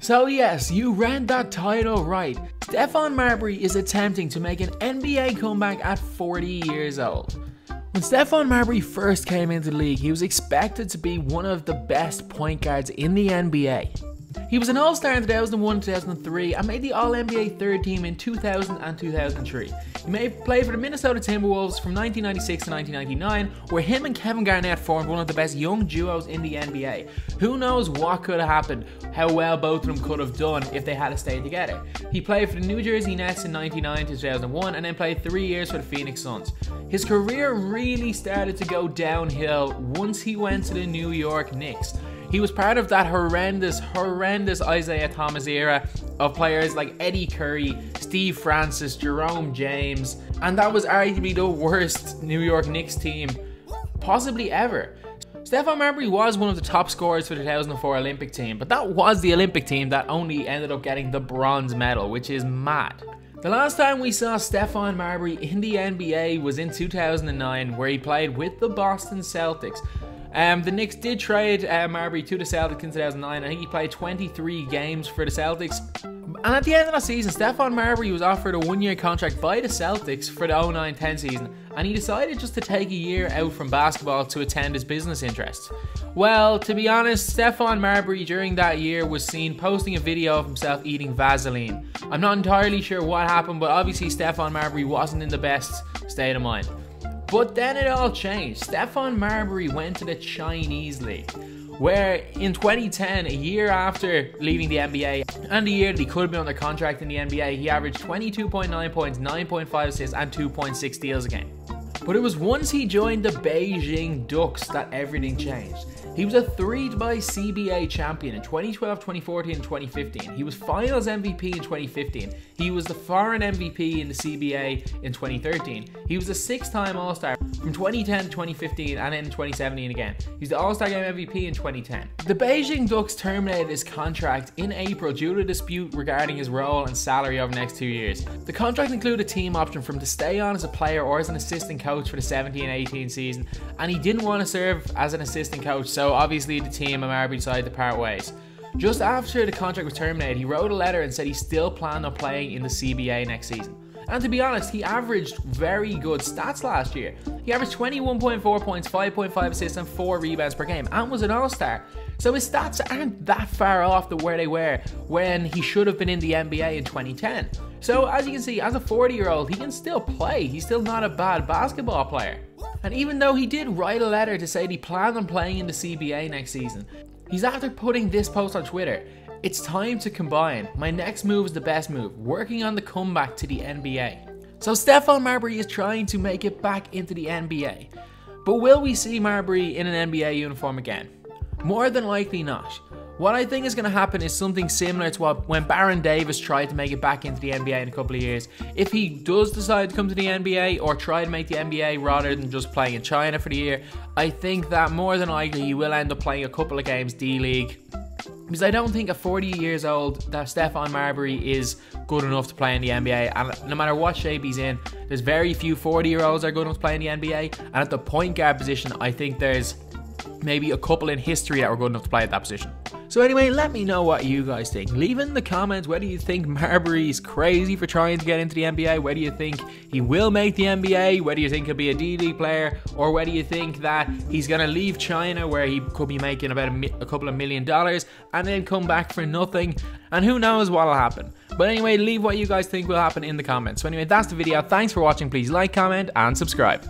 So yes, you read that title right. Stephon Marbury is attempting to make an NBA comeback at 40 years old. When Stephon Marbury first came into the league, he was expected to be one of the best point guards in the NBA. He was an All-Star in 2001, 2003 and made the All-NBA third team in 2000 and 2003. He played for the Minnesota Timberwolves from 1996 to 1999, where him and Kevin Garnett formed one of the best young duos in the NBA. Who knows what could have happened, how well both of them could have done if they had stayed together. He played for the New Jersey Nets in 1999 to 2001 and then played 3 years for the Phoenix Suns. His career really started to go downhill once he went to the New York Knicks. He was part of that horrendous Isaiah Thomas era of players like Eddie Curry, Steve Francis, Jerome James, and that was arguably the worst New York Knicks team possibly ever. Stephon Marbury was one of the top scorers for the 2004 Olympic team, but that was the Olympic team that only ended up getting the bronze medal, which is mad. The last time we saw Stephon Marbury in the NBA was in 2009, where he played with the Boston Celtics. The Knicks did trade Marbury to the Celtics in 2009. I think he played 23 games for the Celtics. And at the end of that season, Stephon Marbury was offered a 1-year contract by the Celtics for the 09-10 season, and he decided just to take a year out from basketball to attend his business interests. Well, to be honest, Stephon Marbury during that year was seen posting a video of himself eating Vaseline. I'm not entirely sure what happened, but obviously Stephon Marbury wasn't in the best state of mind. But then it all changed. Stephon Marbury went to the Chinese League, where in 2010, a year after leaving the NBA, and the year that he could have been under contract in the NBA, he averaged 22.9 points, 9.5 assists, and 2.6 steals a game. But it was once he joined the Beijing Ducks that everything changed. He was a 3-time CBA champion in 2012, 2014, and 2015. He was Finals MVP in 2015. He was the foreign MVP in the CBA in 2013. He was a 6-time All-Star from 2010 to 2015 and then in 2017 again. He's the All-Star Game MVP in 2010. The Beijing Ducks terminated his contract in April due to a dispute regarding his role and salary over the next 2 years. The contract included a team option for him to stay on as a player or as an assistant coach for the 17-18 season, and he didn't want to serve as an assistant coach, so obviously the team and Marbury decided to part ways. Just after the contract was terminated, he wrote a letter and said he still planned on playing in the CBA next season. And to be honest, he averaged very good stats last year. He averaged 21.4 points, 5.5 assists and 4 rebounds per game and was an All-Star. So his stats aren't that far off to where they were when he should have been in the NBA in 2010. So as you can see, as a 40-year-old, he can still play. He's still not a bad basketball player. And even though he did write a letter to say that he planned on playing in the CBA next season, he's after putting this post on Twitter. It's time to combine. My next move is the best move. Working on the comeback to the NBA. So Stephon Marbury is trying to make it back into the NBA. But will we see Marbury in an NBA uniform again? More than likely not. What I think is going to happen is something similar to when Baron Davis tried to make it back into the NBA in a couple of years. If he does decide to come to the NBA or try to make the NBA rather than just playing in China for the year, I think that more than likely he will end up playing a couple of games D-League. Because I don't think at 40 years old that Stephon Marbury is good enough to play in the NBA. And no matter what shape he's in, there's very few 40-year-olds that are good enough to play in the NBA. And at the point guard position, I think there's maybe a couple in history that were good enough to play at that position. So anyway, let me know what you guys think. Leave in the comments whether you think Marbury's crazy for trying to get into the NBA, whether you think he will make the NBA, whether you think he'll be a D-League player, or whether you think that he's going to leave China where he could be making about a couple of $1 million and then come back for nothing, and who knows what'll happen. But anyway, leave what you guys think will happen in the comments. So anyway, that's the video. Thanks for watching. Please like, comment, and subscribe.